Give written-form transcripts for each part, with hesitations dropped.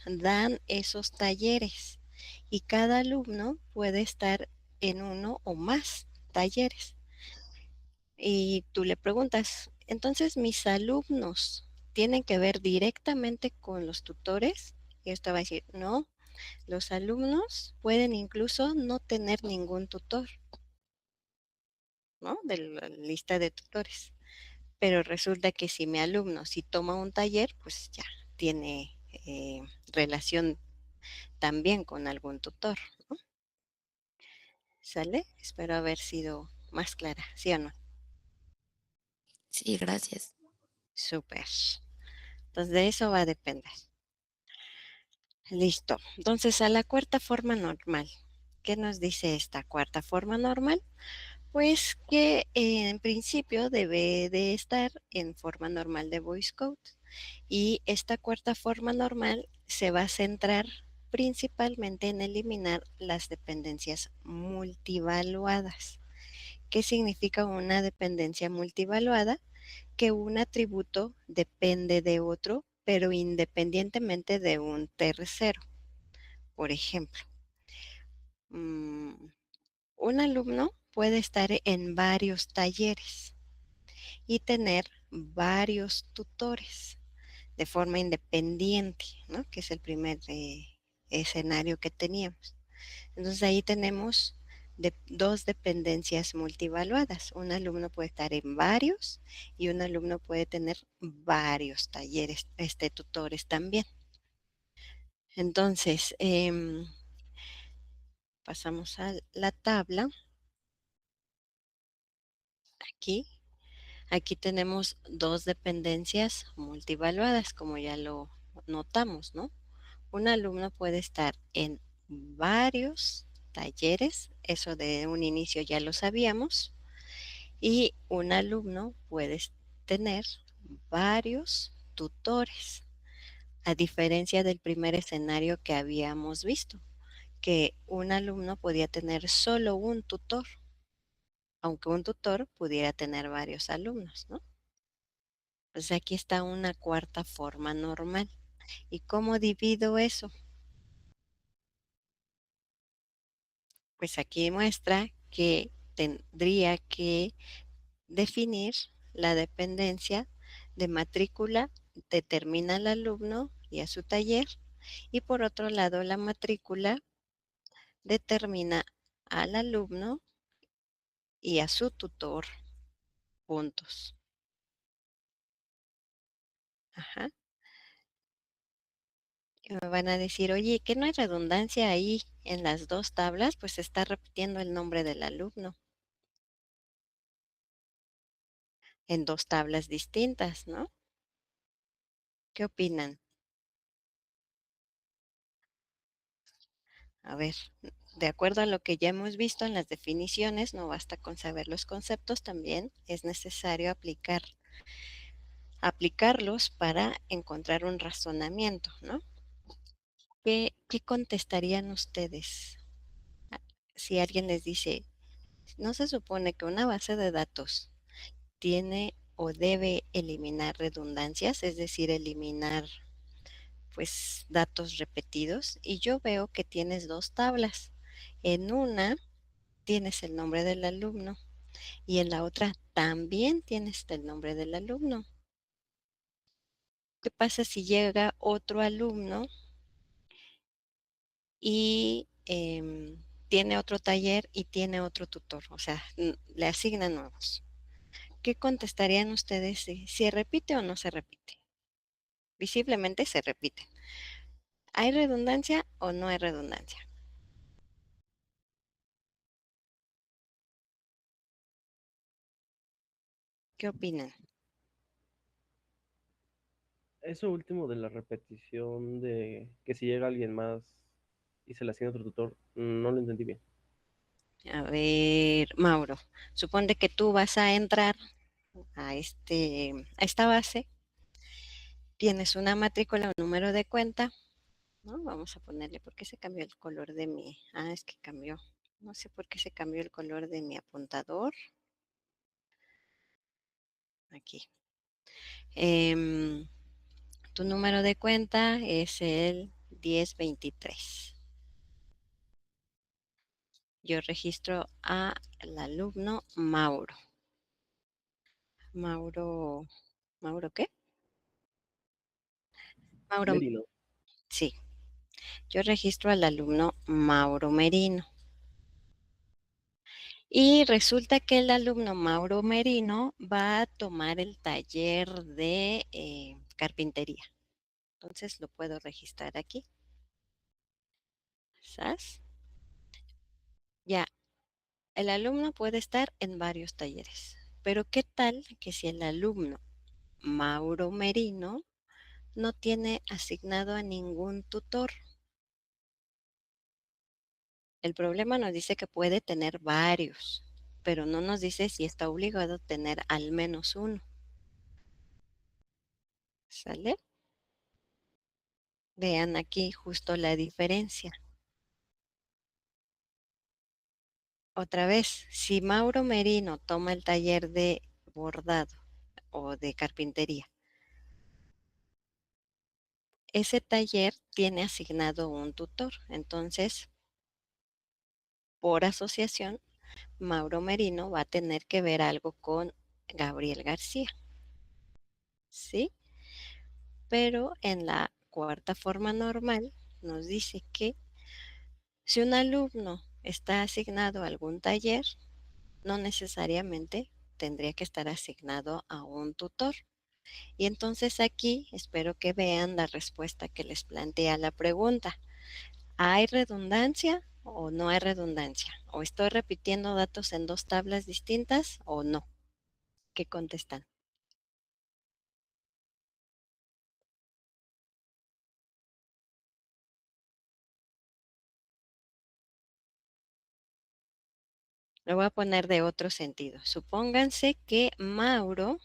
dan esos talleres y cada alumno puede estar en uno o más talleres. Y tú le preguntas, entonces mis alumnos tienen que ver directamente con los tutores. Y esta va a decir, no, los alumnos pueden incluso no tener ningún tutor, ¿no? De la lista de tutores. Pero resulta que si mi alumno, si toma un taller, pues ya tiene relación también con algún tutor, ¿no? ¿Sale? Espero haber sido más clara, ¿sí o no? Sí, gracias. Súper. Entonces de eso va a depender. Listo. Entonces a la cuarta forma normal. ¿Qué nos dice esta cuarta forma normal? Pues que en principio debe de estar en forma normal de voice code. Y esta cuarta forma normal se va a centrar principalmente en eliminar las dependencias multivaluadas. ¿Qué significa una dependencia multivaluada? Que un atributo depende de otro, pero independientemente de un tercero. Por ejemplo, mm, un alumno puede estar en varios talleres y tener varios tutores de forma independiente, ¿no? Que es el primer escenario que teníamos. Entonces ahí tenemos dos dependencias multivaluadas. Un alumno puede estar en varios y un alumno puede tener varios talleres, tutores también. Entonces, pasamos a la tabla. Aquí, aquí tenemos dos dependencias multivaluadas, como ya lo notamos, ¿no? Un alumno puede estar en varios talleres, eso de un inicio ya lo sabíamos, y un alumno puede tener varios tutores, a diferencia del primer escenario que habíamos visto, que un alumno podía tener solo un tutor, aunque un tutor pudiera tener varios alumnos, ¿no? Pues aquí está una cuarta forma normal. ¿Y cómo divido eso? Pues aquí muestra que tendría que definir la dependencia de matrícula, determina al alumno y a su taller, y por otro lado la matrícula determina al alumno y a su tutor, puntos. Ajá. Y me van a decir, oye, ¿qué no hay redundancia ahí en las dos tablas? Pues se está repitiendo el nombre del alumno en dos tablas distintas, ¿no? ¿Qué opinan? A ver, de acuerdo a lo que ya hemos visto en las definiciones, no basta con saber los conceptos, también es necesario aplicarlos para encontrar un razonamiento, ¿no? ¿Qué contestarían ustedes si alguien les dice, no se supone que una base de datos tiene o debe eliminar redundancias, es decir, eliminar pues datos repetidos, y yo veo que tienes dos tablas. En una tienes el nombre del alumno y en la otra también tienes el nombre del alumno. ¿Qué pasa si llega otro alumno y tiene otro taller y tiene otro tutor? O sea, le asignan nuevos. ¿Qué contestarían ustedes si se repite o no se repite? Visiblemente se repite. ¿Hay redundancia o no hay redundancia? ¿Qué opinan? Eso último de la repetición de que si llega alguien más y se le asigna otro tutor, no lo entendí bien. A ver, Mauro, supone que tú vas a entrar a esta base, tienes una matrícula, un número de cuenta, ¿no? Vamos a ponerle, ¿por qué se cambió el color de mi? Ah, es que cambió. No sé por qué se cambió el color de mi apuntador. Aquí. Em, Tu número de cuenta es el 1023. Yo registro al alumno Mauro. Mauro, ¿Mauro qué? Mauro, Merino. sí. Yo registro al alumno Mauro Merino. Y resulta que el alumno Mauro Merino va a tomar el taller de carpintería. Entonces lo puedo registrar aquí. ¿Sabes? Ya, el alumno puede estar en varios talleres. Pero ¿qué tal que si el alumno Mauro Merino no tiene asignado a ningún tutor? El problema nos dice que puede tener varios, pero no nos dice si está obligado a tener al menos uno. ¿Sale? Vean aquí justo la diferencia. Otra vez, si Mauro Merino toma el taller de bordado o de carpintería, ese taller tiene asignado un tutor. Entonces, por asociación, Mauro Merino va a tener que ver algo con Gabriel García. ¿Sí? Pero en la cuarta forma normal nos dice que si un alumno está asignado a algún taller, no necesariamente tendría que estar asignado a un tutor. Y entonces aquí espero que vean la respuesta que les plantea la pregunta. ¿Hay redundancia o no hay redundancia? ¿O estoy repitiendo datos en dos tablas distintas o no? ¿Qué contestan? Lo voy a poner de otro sentido. Supónganse que Mauro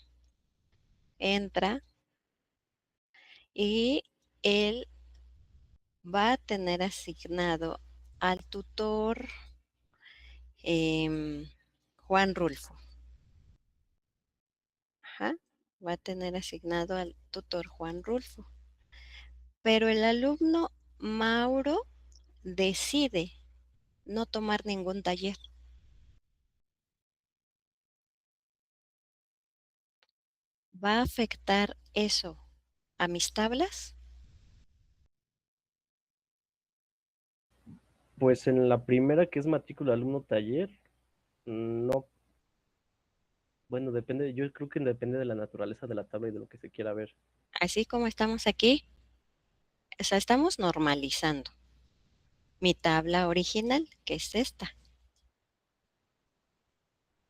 entra y él va a tener asignado al tutor Juan Rulfo. Ajá, va a tener asignado al tutor Juan Rulfo. Pero el alumno Mauro decide no tomar ningún taller. ¿Va a afectar eso a mis tablas? Pues en la primera, que es matrícula alumno taller, no, bueno, depende, yo creo que depende de la naturaleza de la tabla y de lo que se quiera ver. Así como estamos aquí, o sea, estamos normalizando mi tabla original, que es esta,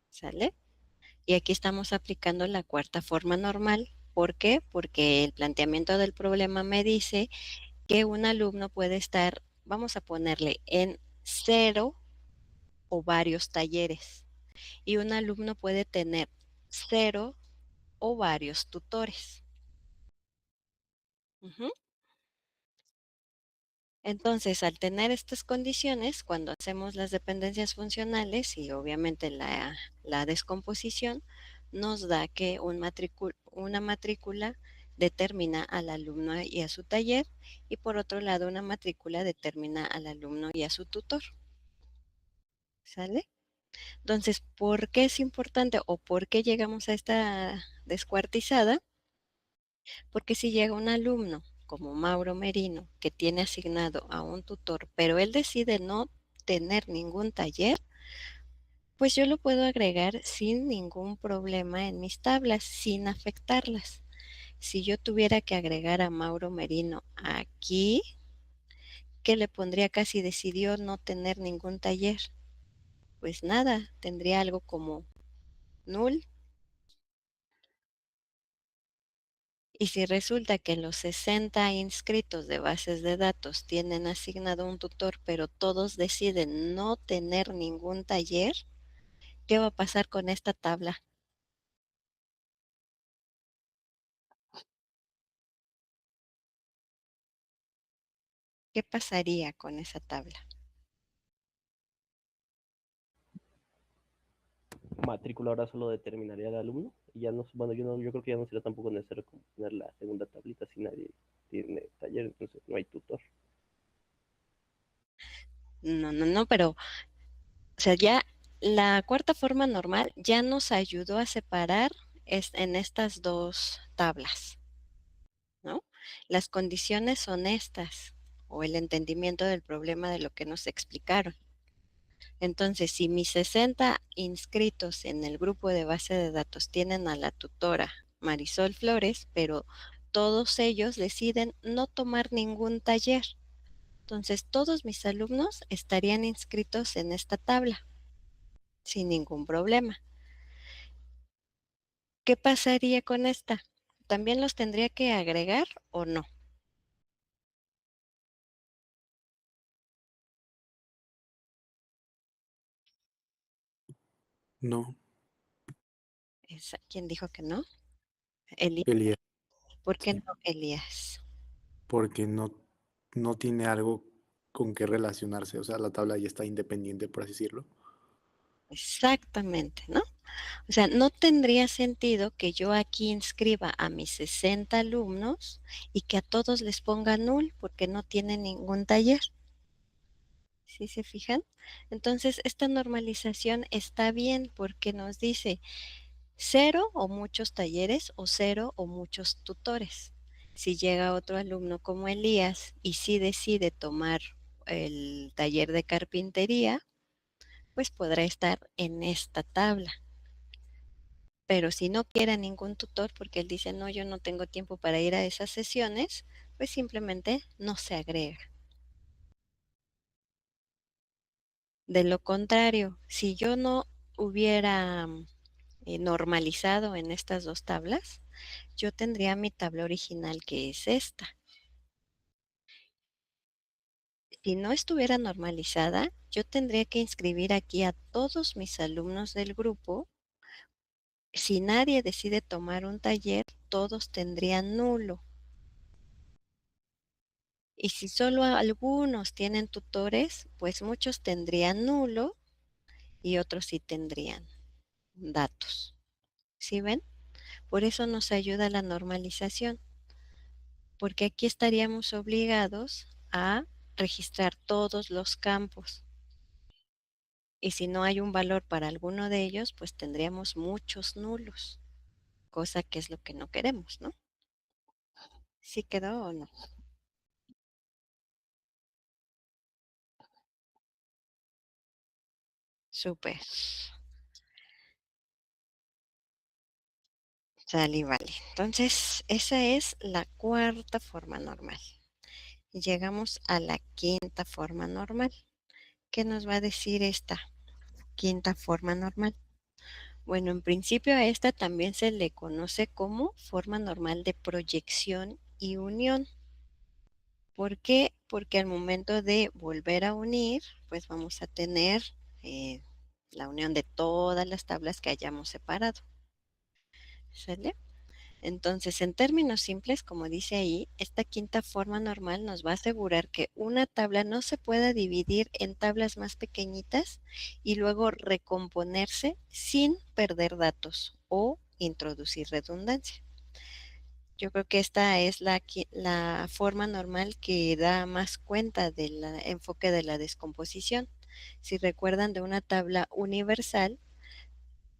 ¿sale? Y aquí estamos aplicando la cuarta forma normal. ¿Por qué? Porque el planteamiento del problema me dice que un alumno puede estar, vamos a ponerle en cero o varios talleres. Y un alumno puede tener cero o varios tutores. Ujú. Entonces, al tener estas condiciones, cuando hacemos las dependencias funcionales y obviamente la descomposición, nos da que una matrícula determina al alumno y a su taller y por otro lado una matrícula determina al alumno y a su tutor. ¿Sale? Entonces, ¿por qué es importante o por qué llegamos a esta descuartizada? Porque si llega un alumno como Mauro Merino que tiene asignado a un tutor, pero él decide no tener ningún taller, pues yo lo puedo agregar sin ningún problema en mis tablas, sin afectarlas. Si yo tuviera que agregar a Mauro Merino aquí, ¿qué le pondría? Casi decidió no tener ningún taller. Pues nada, tendría algo como null. Y si resulta que los 60 inscritos de bases de datos tienen asignado un tutor, pero todos deciden no tener ningún taller, ¿qué va a pasar con esta tabla? ¿Qué pasaría con esa tabla? Matrícula ahora solo determinaría el alumno, Y ya no, bueno, yo creo que ya no sería tampoco necesario como poner la segunda tablita si nadie tiene taller, entonces no hay tutor. No, no, no, pero, o sea, ya la cuarta forma normal ya nos ayudó a separar en estas dos tablas, ¿no? Las condiciones son estas, o el entendimiento del problema de lo que nos explicaron. Entonces, si mis 60 inscritos en el grupo de base de datos tienen a la tutora Marisol Flores, pero todos ellos deciden no tomar ningún taller, entonces todos mis alumnos estarían inscritos en esta tabla sin ningún problema. ¿Qué pasaría con esta? ¿También los tendría que agregar o no? No, ¿Quién dijo que no? Elías. Elías, ¿Por qué sí, no, Elías? porque no tiene algo con qué relacionarse, o sea, la tabla ya está independiente, por así decirlo. Exactamente, ¿no? O sea, no tendría sentido que yo aquí inscriba a mis 60 alumnos y que a todos les ponga null porque no tienen ningún taller. ¿Sí se fijan? Entonces, esta normalización está bien porque nos dice cero o muchos talleres o cero o muchos tutores. Si llega otro alumno como Elías y sí decide tomar el taller de carpintería, pues podrá estar en esta tabla. Pero si no quiere ningún tutor porque él dice, no, yo no tengo tiempo para ir a esas sesiones, pues simplemente no se agrega. De lo contrario, si yo no hubiera normalizado en estas dos tablas, yo tendría mi tabla original que es esta. Si no estuviera normalizada, yo tendría que inscribir aquí a todos mis alumnos del grupo. Si nadie decide tomar un taller, todos tendrían nulo. Y si solo algunos tienen tutores, pues muchos tendrían nulo y otros sí tendrían datos. ¿Sí ven? Por eso nos ayuda la normalización, porque aquí estaríamos obligados a registrar todos los campos. Y si no hay un valor para alguno de ellos, pues tendríamos muchos nulos, cosa que es lo que no queremos, ¿no? ¿Sí quedó o no? Súper. Sale y vale. Entonces, esa es la cuarta forma normal. Y llegamos a la quinta forma normal. ¿Qué nos va a decir esta quinta forma normal? Bueno, en principio a esta también se le conoce como forma normal de proyección y unión. ¿Por qué? Porque al momento de volver a unir, pues vamos a tener eh, la unión de todas las tablas que hayamos separado. ¿Sale? Entonces, en términos simples, como dice ahí, esta quinta forma normal nos va a asegurar que una tabla no se pueda dividir en tablas más pequeñitas y luego recomponerse sin perder datos o introducir redundancia. Yo creo que esta es la forma normal que da más cuenta del enfoque de la descomposición. Si recuerdan de una tabla universal,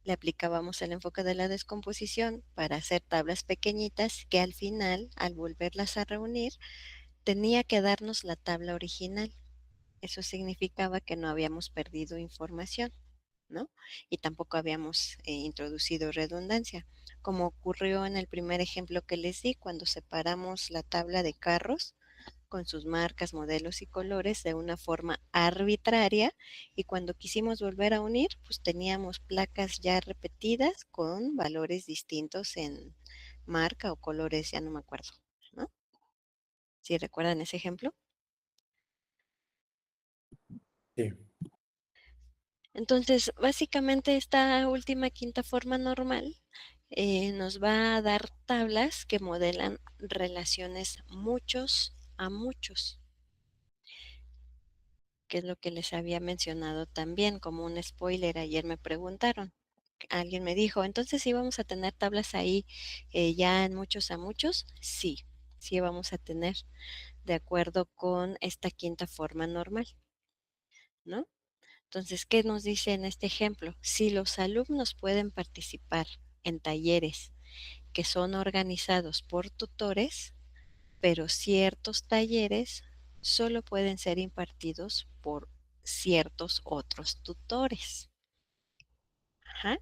le aplicábamos el enfoque de la descomposición para hacer tablas pequeñitas que al final, al volverlas a reunir, tenía que darnos la tabla original. Eso significaba que no habíamos perdido información, ¿no? Y tampoco habíamos introducido redundancia, como ocurrió en el primer ejemplo que les di cuando separamos la tabla de carros con sus marcas, modelos y colores de una forma arbitraria y cuando quisimos volver a unir, pues teníamos placas ya repetidas con valores distintos en marca o colores, ya no me acuerdo, ¿no? ¿Sí recuerdan ese ejemplo? Sí. Entonces, básicamente esta última quinta forma normal nos va a dar tablas que modelan relaciones muchos a muchos, que es lo que les había mencionado también como un spoiler, ayer me preguntaron. alguien me dijo, entonces sí vamos a tener tablas ahí ya en muchos a muchos. Sí, sí vamos a tener de acuerdo con esta quinta forma normal, ¿no? Entonces, ¿qué nos dice en este ejemplo? Si los alumnos pueden participar en talleres que son organizados por tutores, pero ciertos talleres solo pueden ser impartidos por ciertos otros tutores. Ajá.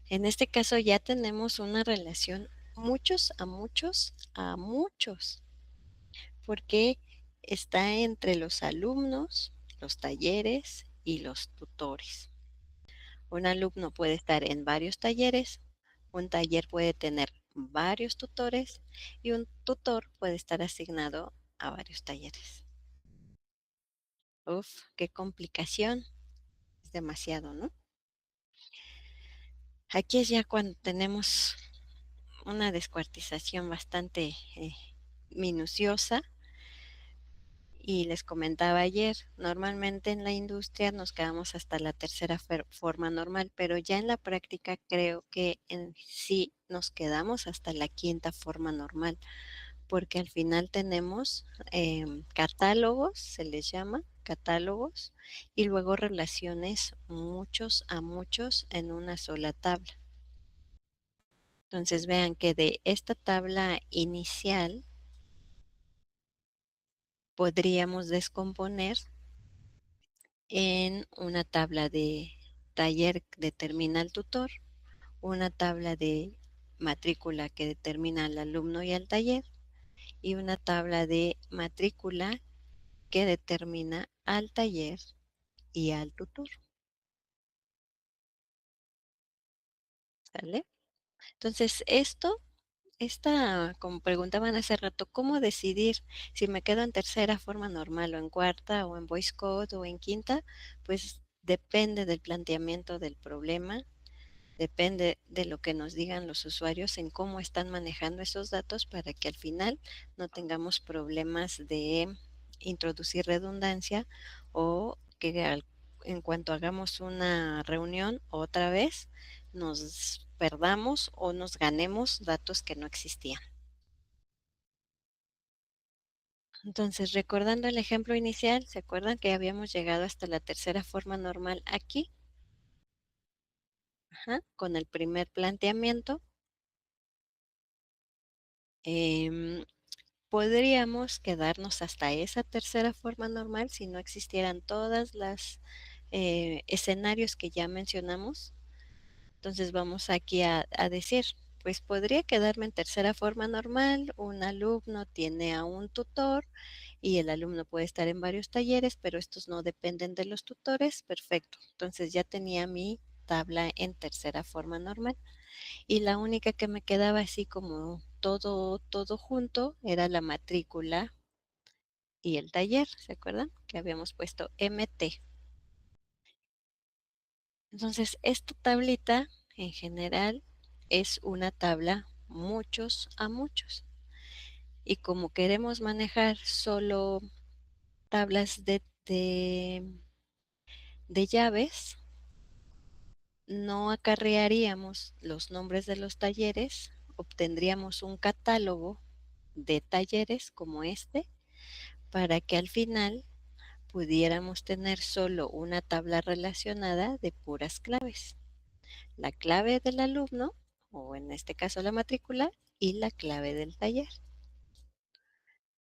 En este caso ya tenemos una relación muchos a muchos a muchos, porque está entre los alumnos, los talleres y los tutores. Un alumno puede estar en varios talleres, un taller puede tener varios tutores y un tutor puede estar asignado a varios talleres. Uf, qué complicación. Es demasiado, ¿no? Aquí es ya cuando tenemos una descuartización bastante minuciosa. Y les comentaba ayer, normalmente en la industria nos quedamos hasta la tercera forma normal, pero ya en la práctica creo que en sí nos quedamos hasta la quinta forma normal, porque al final tenemos catálogos, se les llama catálogos, y luego relaciones muchos a muchos en una sola tabla. Entonces vean que de esta tabla inicial podríamos descomponer en una tabla de taller que determina al tutor, una tabla de matrícula que determina al alumno y al taller, y una tabla de matrícula que determina al taller y al tutor. ¿Sale? Entonces, como preguntaban hace rato, ¿cómo decidir si me quedo en tercera forma normal o en cuarta o en voice code o en quinta? Pues depende del planteamiento del problema. Depende de lo que nos digan los usuarios en cómo están manejando esos datos para que al final no tengamos problemas de introducir redundancia o que en cuanto hagamos una reunión otra vez nos perdamos o nos ganemos datos que no existían. Entonces, recordando el ejemplo inicial, ¿se acuerdan que habíamos llegado hasta la tercera forma normal aquí? Ajá, con el primer planteamiento. Em, Podríamos quedarnos hasta esa tercera forma normal si no existieran todas las escenarios que ya mencionamos. Entonces vamos aquí a decir, pues podría quedarme en tercera forma normal, un alumno tiene a un tutor y el alumno puede estar en varios talleres, pero estos no dependen de los tutores. Perfecto. Entonces ya tenía mi tabla en tercera forma normal y la única que me quedaba así como todo junto era la matrícula y el taller, ¿se acuerdan? Que habíamos puesto MT. Entonces, esta tablita en general es una tabla muchos a muchos. Y como queremos manejar solo tablas de llaves, no acarrearíamos los nombres de los talleres, obtendríamos un catálogo de talleres como este para que al final pudiéramos tener solo una tabla relacionada de puras claves. La clave del alumno, o en este caso la matrícula, y la clave del taller.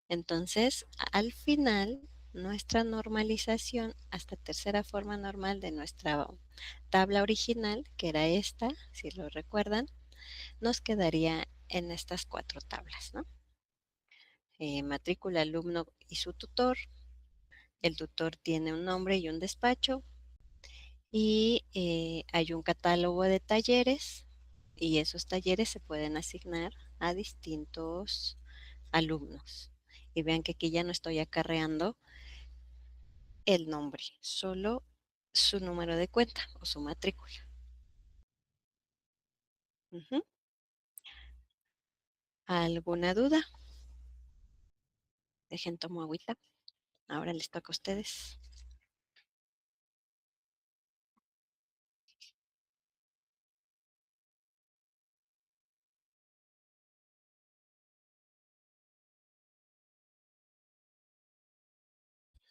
Entonces, al final, nuestra normalización hasta tercera forma normal de nuestra tabla original, que era esta, si lo recuerdan, nos quedaría en estas cuatro tablas, ¿no? Matrícula, alumno y su tutor. El tutor tiene un nombre y un despacho y hay un catálogo de talleres y esos talleres se pueden asignar a distintos alumnos. Y vean que aquí ya no estoy acarreando el nombre, solo su número de cuenta o su matrícula. Ujú. ¿Alguna duda? Dejen tomo agüita. Ahora les toca a ustedes.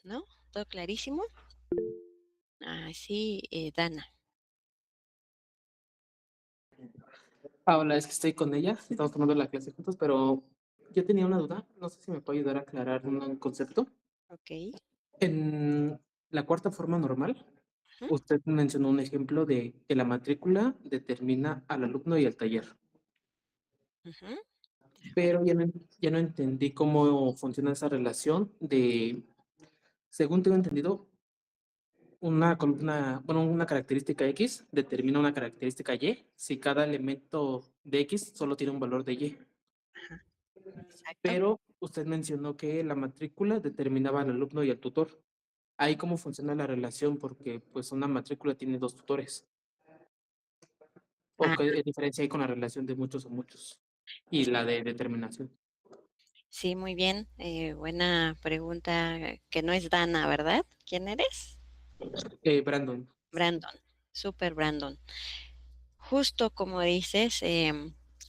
¿no? ¿Todo clarísimo? Ah, sí, Dana. Hola, es que estoy con ella, estamos tomando la clase juntos, pero yo tenía una duda, no sé si me puede ayudar a aclarar un concepto. Ok. En la cuarta forma normal, Ujú, usted mencionó un ejemplo de que la matrícula determina al alumno y al taller, ujú. De acuerdo. pero ya no entendí cómo funciona esa relación de, según tengo entendido, una característica X determina una característica Y si cada elemento de X solo tiene un valor de Y. Ajá, exacto. Pero usted mencionó que la matrícula determinaba al alumno y al tutor. Ahí cómo funciona la relación, porque pues una matrícula tiene dos tutores. ¿O Ah, qué diferencia hay con la relación de muchos o muchos? Y la de determinación. sí, muy bien. Buena pregunta, que no es Dana, ¿verdad? ¿Quién eres? Brandon. Brandon. Super Brandon. Justo como dices,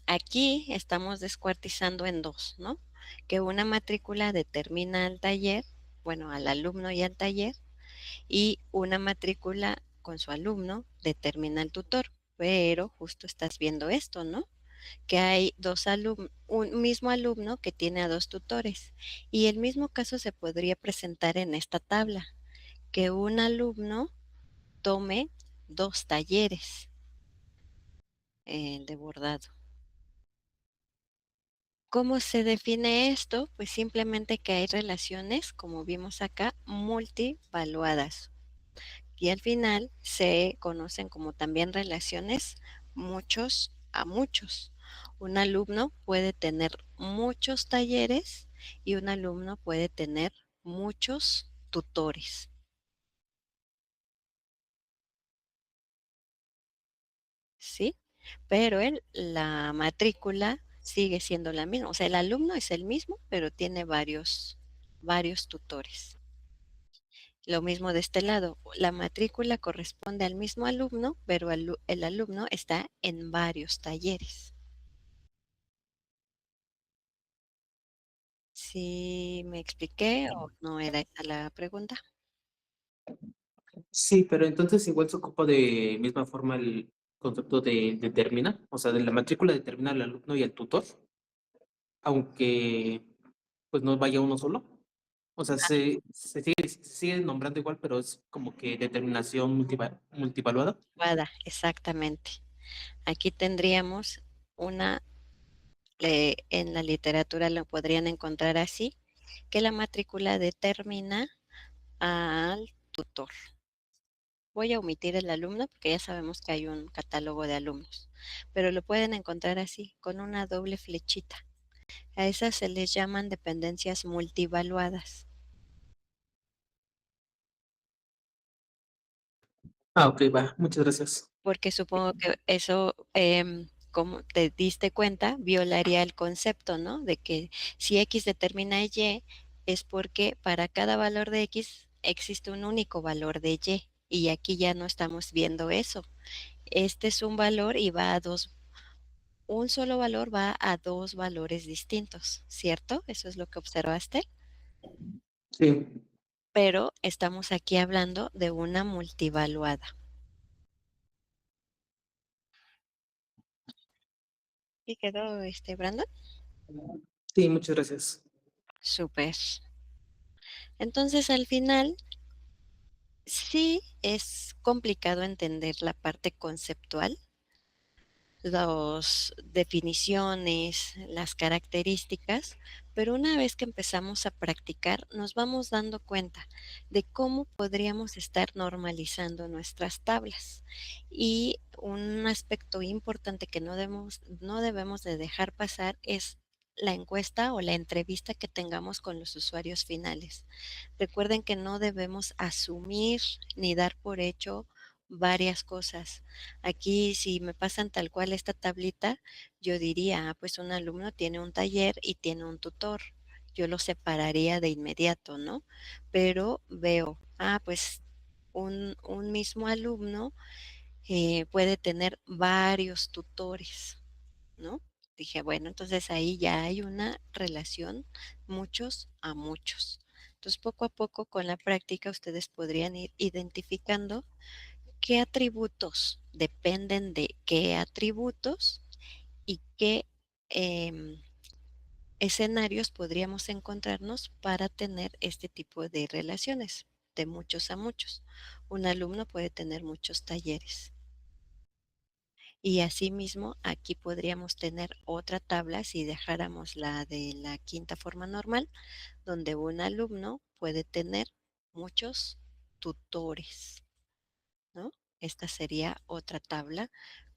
aquí estamos descuartizando en dos, ¿no? Que una matrícula determina al taller, bueno, al alumno y al taller, y una matrícula con su alumno determina al tutor. Pero justo estás viendo esto, ¿no? Que hay un mismo alumno que tiene a dos tutores. Y el mismo caso se podría presentar en esta tabla, que un alumno tome dos talleres de bordado. ¿Cómo se define esto? Pues simplemente que hay relaciones, como vimos acá, multivaluadas. Y al final se conocen como también relaciones muchos a muchos. Un alumno puede tener muchos talleres y un alumno puede tener muchos tutores, ¿sí? Pero la matrícula sigue siendo la misma. O sea, el alumno es el mismo, pero tiene varios tutores. Lo mismo de este lado, la matrícula corresponde al mismo alumno, pero el alumno está en varios talleres. ¿Sí me expliqué o no era esa la pregunta? Sí, pero entonces igual se ocupa de misma forma el concepto de determina, o sea, de la matrícula determina al alumno y al tutor, aunque pues no vaya uno solo. O sea, se sigue nombrando igual, pero es como que determinación multivaluada. Exactamente. Aquí tendríamos una, en la literatura lo podrían encontrar así, que la matrícula determina al tutor. Voy a omitir el alumno porque ya sabemos que hay un catálogo de alumnos, pero lo pueden encontrar así, con una doble flechita. A esas se les llaman dependencias multivaluadas. Ah, ok, va, muchas gracias. Porque supongo que eso, como te diste cuenta, violaría el concepto, ¿no? De que si X determina Y, es porque para cada valor de X existe un único valor de Y. Y aquí ya no estamos viendo eso. Este es un valor y va a un solo valor va a dos valores distintos, ¿cierto? Eso es lo que observaste. Sí, Pero estamos aquí hablando de una multivaluada. ¿Y quedó Brandon? sí, muchas gracias. Súper. Entonces, al final, sí es complicado entender la parte conceptual, las definiciones, las características, pero una vez que empezamos a practicar, nos vamos dando cuenta de cómo podríamos estar normalizando nuestras tablas. Y un aspecto importante que no debemos de dejar pasar es la encuesta o la entrevista que tengamos con los usuarios finales. Recuerden que no debemos asumir ni dar por hecho varias cosas. Aquí, si me pasan tal cual esta tablita, yo diría, pues un alumno tiene un taller y tiene un tutor. Yo lo separaría de inmediato, ¿no? Pero veo, pues un mismo alumno puede tener varios tutores, ¿no? Dije, bueno, entonces ahí ya hay una relación muchos a muchos. Entonces, poco a poco, con la práctica, ustedes podrían ir identificando qué atributos dependen de qué atributos y qué em, escenarios podríamos encontrarnos para tener este tipo de relaciones, de muchos a muchos. Un alumno puede tener muchos talleres. Y asimismo, aquí podríamos tener otra tabla si dejáramos la de la quinta forma normal, donde un alumno puede tener muchos tutores, ¿no? Esta sería otra tabla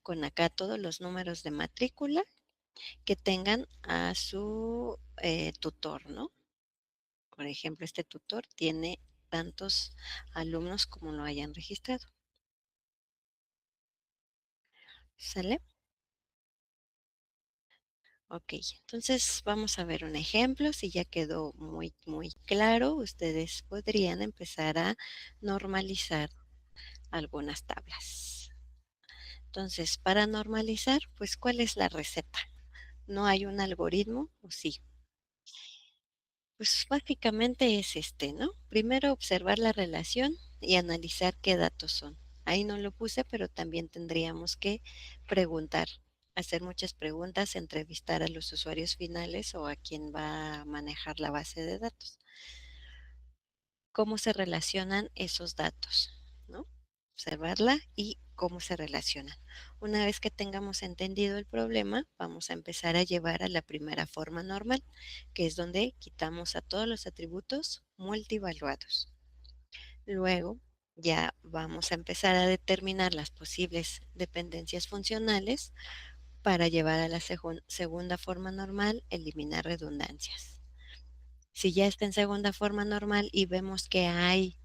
con acá todos los números de matrícula que tengan a su tutor, ¿no? Por ejemplo, este tutor tiene tantos alumnos como lo hayan registrado. ¿Sale? Ok, entonces vamos a ver un ejemplo. Si ya quedó muy claro, ustedes podrían empezar a normalizar algunas tablas. Entonces, para normalizar, pues, ¿cuál es la receta? ¿No hay un algoritmo o sí? Pues básicamente es este, ¿no? Primero observar la relación y analizar qué datos son. Ahí no lo puse, pero también tendríamos que preguntar, hacer muchas preguntas, entrevistar a los usuarios finales o a quien va a manejar la base de datos. ¿Cómo se relacionan esos datos? ¿No? Observarla y cómo se relacionan. Una vez que tengamos entendido el problema, vamos a empezar a llevar a la primera forma normal, que es donde quitamos a todos los atributos multivaluados. Luego ya vamos a empezar a determinar las posibles dependencias funcionales para llevar a la segunda forma normal, eliminar redundancias. Si ya está en segunda forma normal y vemos que hay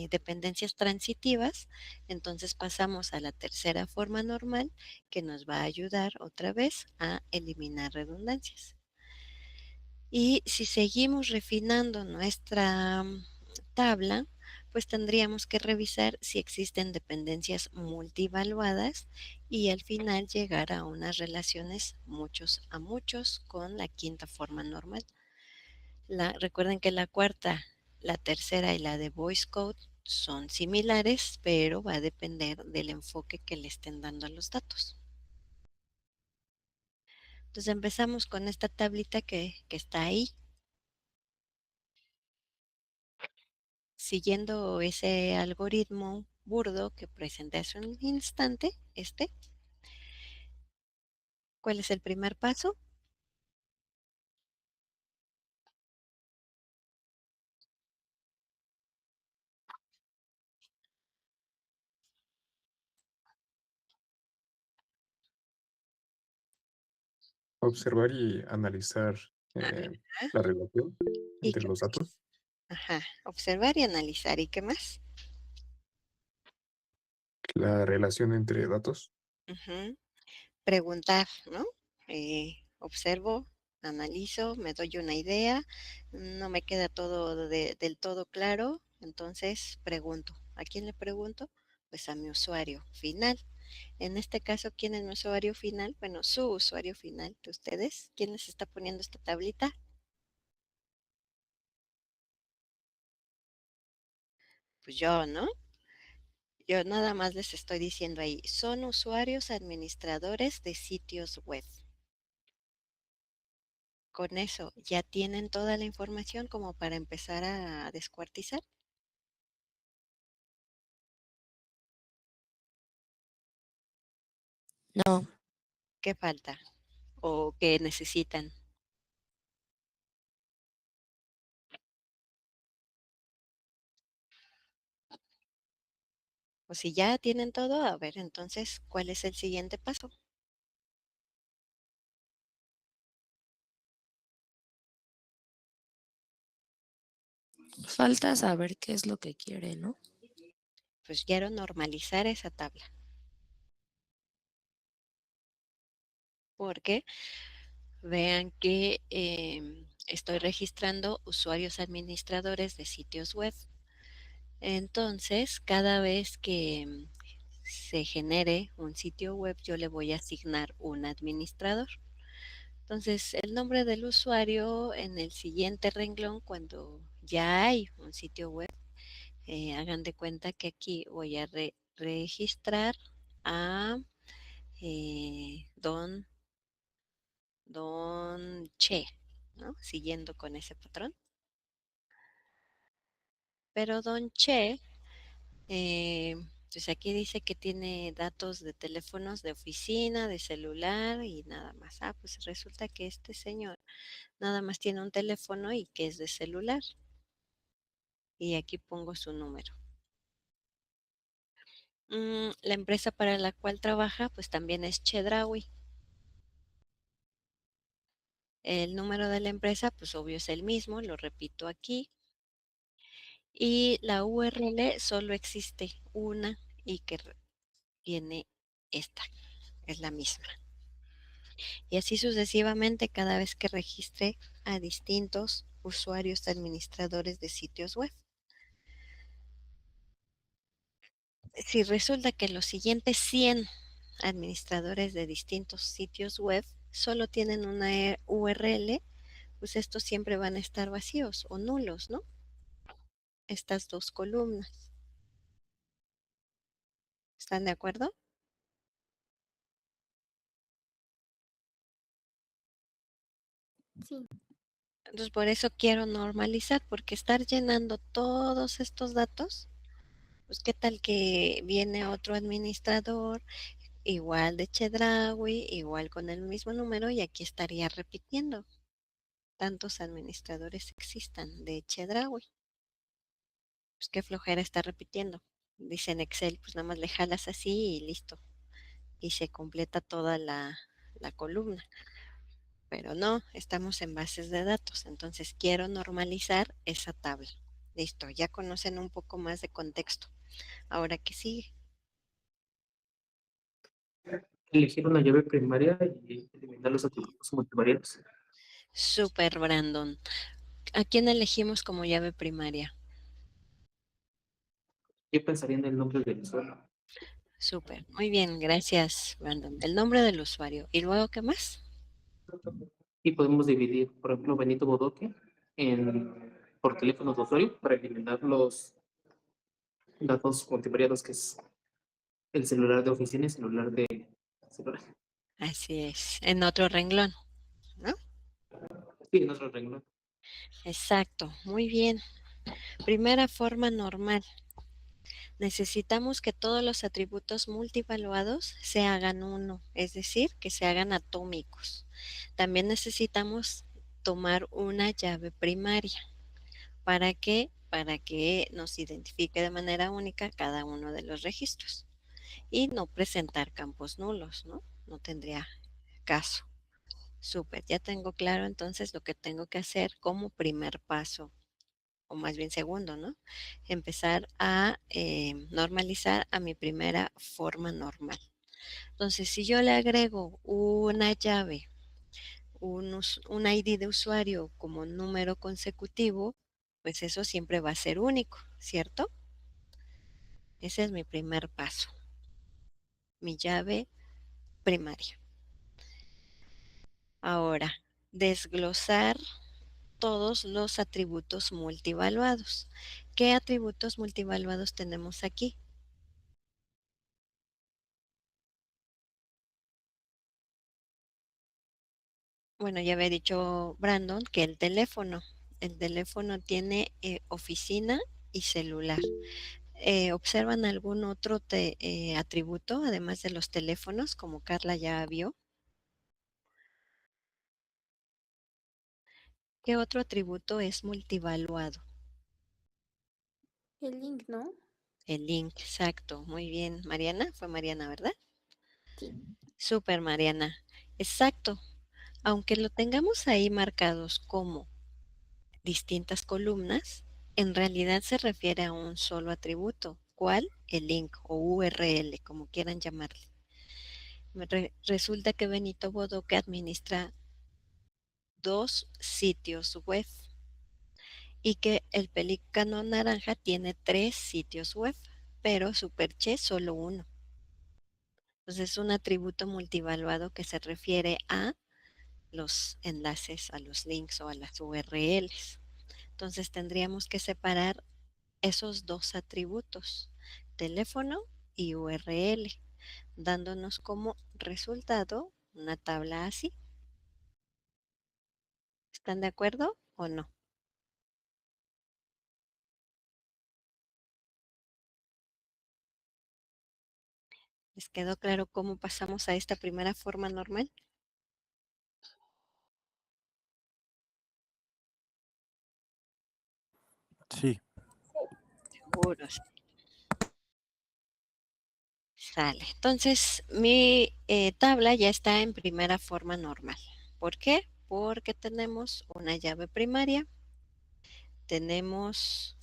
dependencias transitivas, entonces pasamos a la tercera forma normal que nos va a ayudar otra vez a eliminar redundancias. Y si seguimos refinando nuestra tabla, pues tendríamos que revisar si existen dependencias multivaluadas y al final llegar a unas relaciones muchos a muchos con la quinta forma normal. Recuerden que la cuarta, la tercera y la de Voice Code son similares, pero va a depender del enfoque que le estén dando a los datos. Entonces empezamos con esta tablita que está ahí. Siguiendo ese algoritmo burdo que presenté hace un instante, ¿cuál es el primer paso? Observar y analizar Ajá. la relación ¿Y entre qué los más? datos, Ajá, observar y analizar. ¿Y qué más? la relación entre datos, Ujú. Preguntar, ¿no? Observo, analizo, me doy una idea, no me queda todo del todo claro, entonces pregunto. ¿A quién le pregunto? Pues a mi usuario final. En este caso, ¿quién es mi usuario final? Bueno, su usuario final de ustedes. ¿Quién les está poniendo esta tablita? Pues yo, ¿no? Yo nada más les estoy diciendo ahí, son usuarios administradores de sitios web. Con eso, ¿ya tienen toda la información como para empezar a descuartizar? No, ¿Qué falta? ¿O qué necesitan? O si ya tienen todo, a ver, entonces, ¿cuál es el siguiente paso? falta saber qué es lo que quiere, ¿no? Pues quiero normalizar esa tabla. Porque vean que estoy registrando usuarios administradores de sitios web. Entonces, cada vez que se genere un sitio web, yo le voy a asignar un administrador. Entonces, el nombre del usuario en el siguiente renglón, cuando ya hay un sitio web. Hagan de cuenta que aquí voy a registrar a Don Che, ¿no? Siguiendo con ese patrón. Pero Don Che, pues aquí dice que tiene datos de teléfonos de oficina, de celular y nada más. Ah, pues resulta que este señor nada más tiene un teléfono y que es de celular. Y aquí pongo su número. La empresa para la cual trabaja, pues también es Chedraui. El número de la empresa, pues obvio es el mismo, lo repito aquí. Y la URL solo existe una y que tiene esta, es la misma. Y así sucesivamente cada vez que registre a distintos usuarios administradores de sitios web. Si resulta que los siguientes 100 administradores de distintos sitios web solo tienen una URL, pues estos siempre van a estar vacíos o nulos, ¿no? Estas dos columnas. ¿Están de acuerdo? Sí. Entonces por eso quiero normalizar, porque estar llenando todos estos datos, pues qué tal que viene otro administrador igual de Chedraui, igual con el mismo número y aquí estaría repitiendo. Tantos administradores existan de Chedraui. Pues qué flojera está repitiendo. Dice en Excel, pues nada más le jalas así y listo. Y se completa toda la columna. Pero no, estamos en bases de datos, entonces quiero normalizar esa tabla. Listo, ya conocen un poco más de contexto. Ahora, ¿qué sigue? Elegir una llave primaria y eliminar los atributos multivariados. Super, Brandon. ¿A quién elegimos como llave primaria? Yo pensaría en el nombre del usuario. Súper, muy bien, gracias, Brandon. El nombre del usuario. ¿Y luego qué más? Y podemos dividir, por ejemplo, Benito Bodoque por teléfonos de usuario para eliminar los datos multivariados, que es el celular de oficina y celular de celular. Así es, en otro renglón, ¿no? Sí, en otro renglón. Exacto, muy bien. Primera forma normal. Necesitamos que todos los atributos multivaluados se hagan uno, es decir, que se hagan atómicos. También necesitamos tomar una llave primaria. ¿Para qué? Para que nos identifique de manera única cada uno de los registros y no presentar campos nulos, ¿no? No tendría caso. Súper, ya tengo claro entonces lo que tengo que hacer como primer paso, o más bien segundo, ¿no? Empezar a normalizar a mi primera forma normal. Entonces, si yo le agrego una llave, un ID de usuario como número consecutivo, pues eso siempre va a ser único, ¿cierto? Ese es mi primer paso, mi llave primaria. Ahora, desglosar todos los atributos multivaluados. ¿Qué atributos multivaluados tenemos aquí? Bueno, ya había dicho Brandon que el teléfono tiene oficina y celular. ¿Observan algún otro atributo además de los teléfonos, como Carla ya vio? ¿Qué otro atributo es multivaluado? El link, ¿no? El link, exacto. Muy bien. Mariana, fue Mariana, ¿verdad? Sí. Súper, Mariana. Exacto. Aunque lo tengamos ahí marcados como distintas columnas, en realidad se refiere a un solo atributo. ¿Cuál? El link o URL, como quieran llamarle. Resulta que Benito Bodoque administra 2 sitios web y que el Pelícano Naranja tiene 3 sitios web, pero Superche solo uno. Entonces es un atributo multivaluado que se refiere a los enlaces, a los links o a las URLs. Entonces tendríamos que separar esos dos atributos, teléfono y URL, dándonos como resultado una tabla así. ¿Están de acuerdo o no? ¿Les quedó claro cómo pasamos a esta primera forma normal? Sí. Seguros. Sale. Entonces, mi tabla ya está en primera forma normal. ¿Por qué? Porque tenemos una llave primaria, tenemos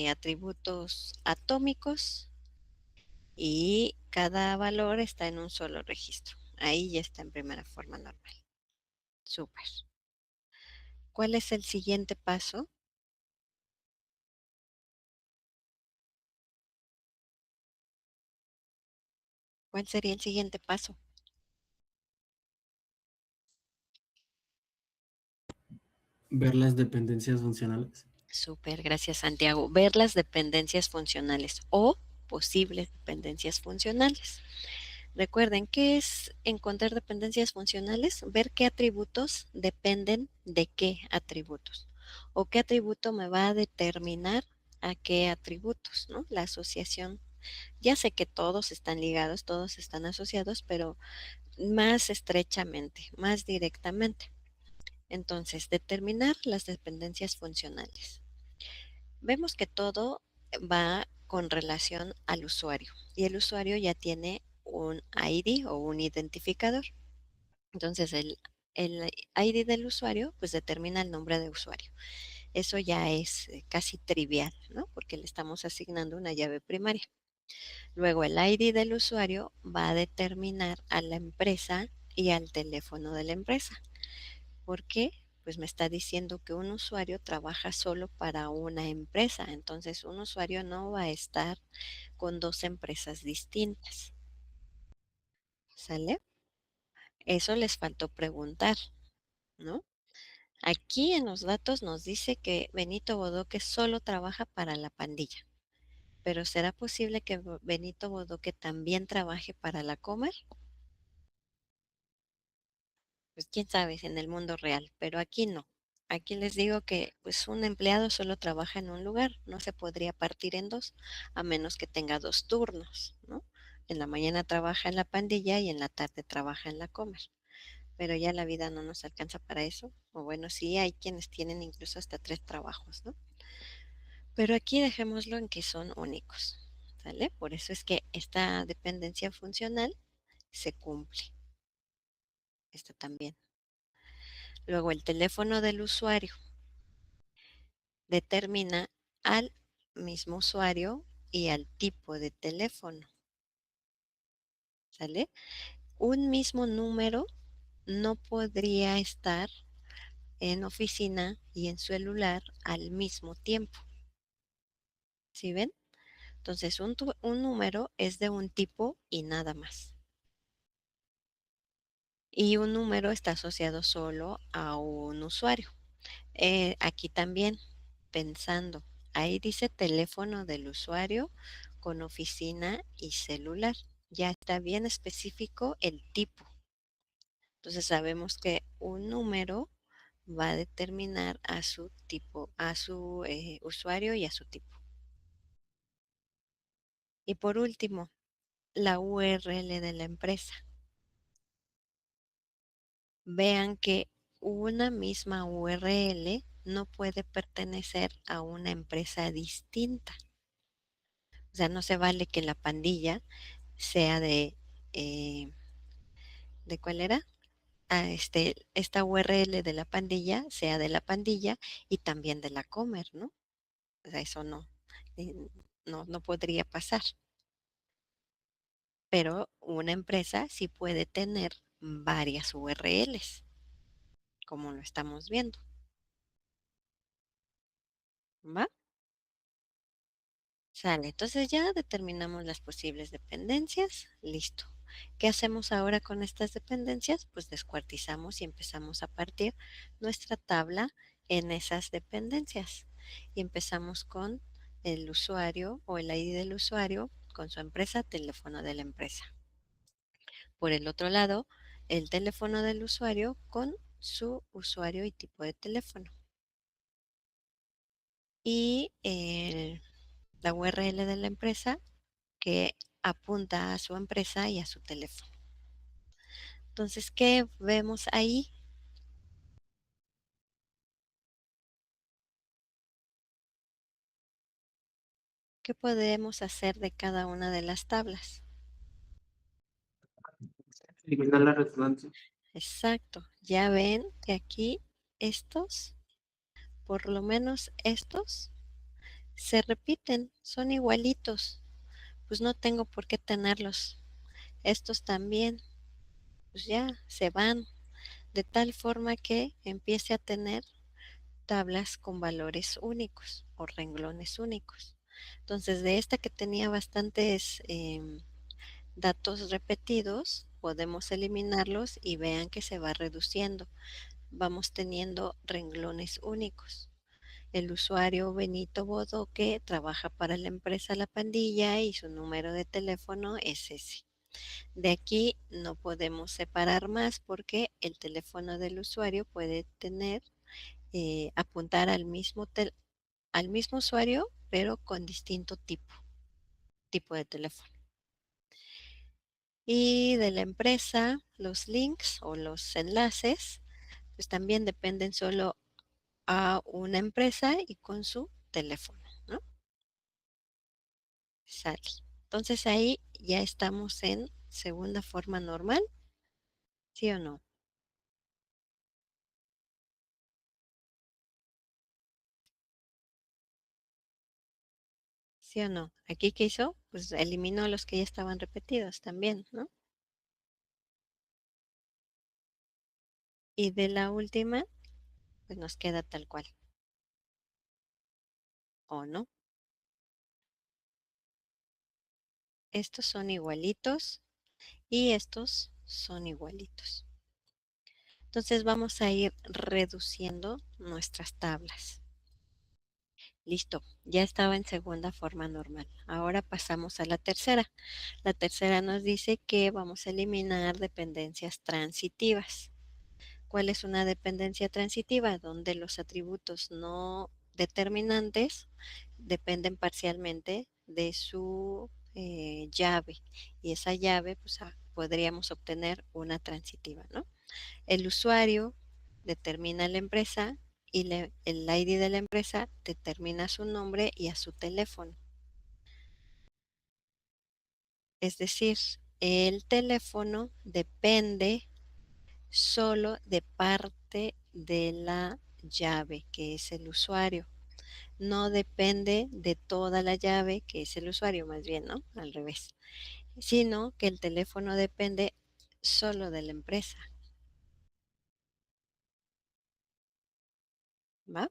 atributos atómicos y cada valor está en un solo registro. Ahí ya está en primera forma normal. Súper. ¿Cuál es el siguiente paso? ¿Cuál sería el siguiente paso? Ver las dependencias funcionales. Súper, gracias Santiago. Ver las dependencias funcionales o posibles dependencias funcionales. Recuerden, ¿qué es encontrar dependencias funcionales? Ver qué atributos dependen de qué atributos o qué atributo me va a determinar a qué atributos, ¿no? La asociación. Ya sé que todos están ligados, todos están asociados, pero más estrechamente, más directamente. Entonces, determinar las dependencias funcionales. Vemos que todo va con relación al usuario y el usuario ya tiene un ID o un identificador. Entonces, el ID del usuario pues determina el nombre de usuario. Eso ya es casi trivial, ¿no? Porque le estamos asignando una llave primaria. Luego, el ID del usuario va a determinar a la empresa y al teléfono de la empresa. ¿Por qué? Pues me está diciendo que un usuario trabaja solo para una empresa, entonces un usuario no va a estar con dos empresas distintas. ¿Sale? Eso les faltó preguntar, ¿no? Aquí en los datos nos dice que Benito Bodoque solo trabaja para la pandilla, pero ¿será posible que Benito Bodoque también trabaje para la Comer? Pues quién sabe en el mundo real, pero aquí no. Aquí les digo que pues un empleado solo trabaja en un lugar, no se podría partir en dos, a menos que tenga dos turnos, ¿no? En la mañana trabaja en la pandilla y en la tarde trabaja en la comer. Pero ya la vida no nos alcanza para eso. O bueno, sí, hay quienes tienen incluso hasta tres trabajos, ¿no? Pero aquí dejémoslo en que son únicos, ¿sale? Por eso es que esta dependencia funcional se cumple. Esta también. Luego el teléfono del usuario determina al mismo usuario y al tipo de teléfono. ¿Sale? Un mismo número no podría estar en oficina y en celular al mismo tiempo. ¿Sí ven? Entonces, un número es de un tipo y nada más. Y un número está asociado solo a un usuario. Aquí también, pensando, ahí dice teléfono del usuario con oficina y celular. Ya está bien específico el tipo. Entonces sabemos que un número va a determinar a su tipo, a su usuario y a su tipo. Y por último, la URL de la empresa. Vean que una misma URL no puede pertenecer a una empresa distinta. O sea, no se vale que la pandilla sea ¿de cuál era? Esta URL de la pandilla sea de la pandilla y también de la Comer, ¿no? O sea, eso no, eh, no podría pasar. Pero una empresa sí puede tener varias URLs, como lo estamos viendo. ¿Va? Sale, entonces ya determinamos las posibles dependencias, listo. ¿Qué hacemos ahora con estas dependencias? Pues descuartizamos y empezamos a partir nuestra tabla en esas dependencias. Y empezamos con el usuario o el ID del usuario con su empresa, teléfono de la empresa. Por el otro lado, el teléfono del usuario con su usuario y tipo de teléfono. Y la URL de la empresa que apunta a su empresa y a su teléfono. Entonces, ¿qué vemos ahí? ¿Qué podemos hacer de cada una de las tablas? Eliminar la redundancia. Exacto. Ya ven que aquí estos, por lo menos estos, se repiten, son igualitos. Pues no tengo por qué tenerlos. Estos también, pues ya se van, de tal forma que empiece a tener tablas con valores únicos o renglones únicos. Entonces, de esta que tenía bastantes datos repetidos, podemos eliminarlos y vean que se va reduciendo. Vamos teniendo renglones únicos. El usuario Benito Bodoque trabaja para la empresa La Pandilla y su número de teléfono es ese. De aquí no podemos separar más porque el teléfono del usuario puede tener, apuntar al mismo usuario, pero con distinto tipo de teléfono. Y de la empresa, los links o los enlaces, pues también dependen solo a una empresa y con su teléfono, ¿no? Sale. Entonces ahí ya estamos en segunda forma normal, ¿sí o no? ¿Sí o no? Aquí, ¿qué hizo? Pues eliminó los que ya estaban repetidos también, ¿no? Y de la última, pues nos queda tal cual. ¿O no? Estos son igualitos y estos son igualitos. Entonces vamos a ir reduciendo nuestras tablas. Listo, ya estaba en segunda forma normal. Ahora pasamos a la tercera. La tercera nos dice que vamos a eliminar dependencias transitivas. ¿Cuál es una dependencia transitiva? Donde los atributos no determinantes dependen parcialmente de su llave. Y esa llave, pues podríamos obtener una transitiva, ¿no? El usuario determina la empresa y el ID de la empresa determina su nombre y a su teléfono. Es decir, el teléfono depende solo de parte de la llave, que es el usuario. No depende de toda la llave, que es el usuario, más bien, ¿no? Al revés. Sino que el teléfono depende solo de la empresa. ¿Va?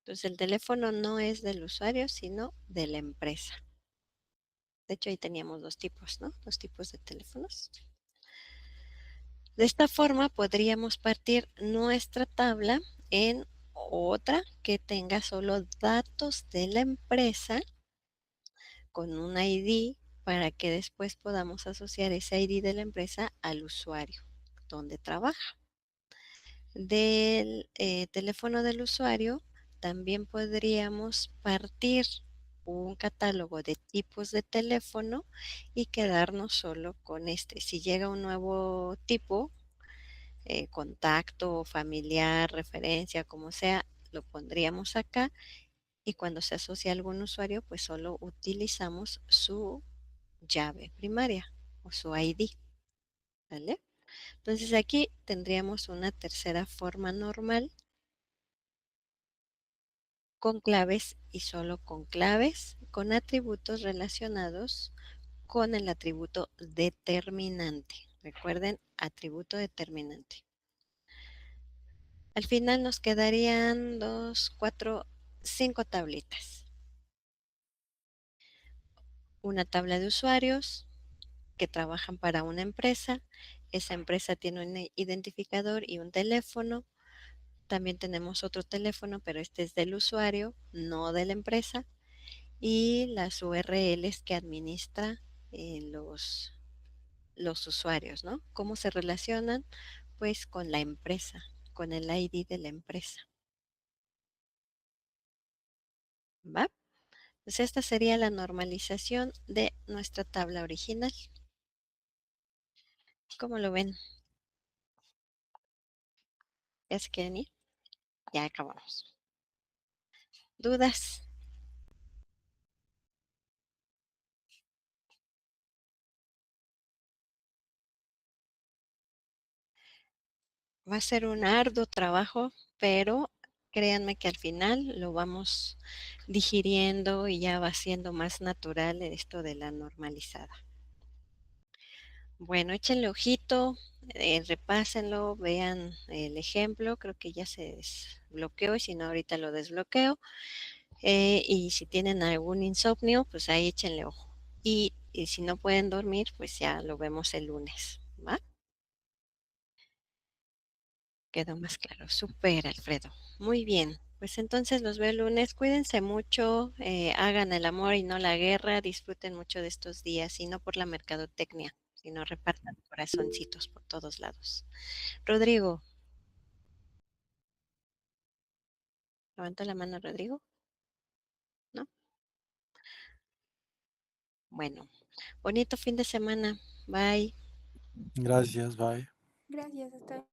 Entonces el teléfono no es del usuario, sino de la empresa. De hecho, ahí teníamos dos tipos, ¿no? Dos tipos de teléfonos. De esta forma podríamos partir nuestra tabla en otra que tenga solo datos de la empresa con un ID para que después podamos asociar ese ID de la empresa al usuario donde trabaja. Del teléfono del usuario también podríamos partir un catálogo de tipos de teléfono y quedarnos solo con este. Si llega un nuevo tipo, contacto, familiar, referencia, como sea, lo pondríamos acá y cuando se asocia a algún usuario, pues solo utilizamos su llave primaria o su ID. ¿Vale? Entonces aquí tendríamos una tercera forma normal con claves y solo con claves, con atributos relacionados con el atributo determinante. Recuerden, atributo determinante. Al final nos quedarían 2, 4, 5 tablitas. Una tabla de usuarios que trabajan para una empresa. Esa empresa tiene un identificador y un teléfono. también tenemos otro teléfono, pero este es del usuario, no de la empresa, y las URLs que administra los usuarios, ¿no? ¿Cómo se relacionan? Pues con la empresa, con el ID de la empresa. ¿Va? Pues esta sería la normalización de nuestra tabla original. ¿Cómo lo ven? ¿Ya se quieren ir? Ya acabamos. ¿Dudas? Va a ser un arduo trabajo, pero créanme que al final lo vamos digiriendo y ya va siendo más natural esto de la normalizada. Bueno, échenle ojito, repásenlo, vean el ejemplo, creo que ya se desbloqueó y si no ahorita lo desbloqueo. Y si tienen algún insomnio, pues ahí échenle ojo. Y si no pueden dormir, pues ya lo vemos el lunes, ¿va? Quedó más claro. Súper, Alfredo. Muy bien. Pues entonces los veo el lunes. Cuídense mucho, hagan el amor y no la guerra. Disfruten mucho de estos días y no por la mercadotecnia, sino repartan corazoncitos por todos lados. Rodrigo, levanta la mano, Rodrigo. ¿No? Bueno, bonito fin de semana. Bye. Gracias, bye. Gracias, hasta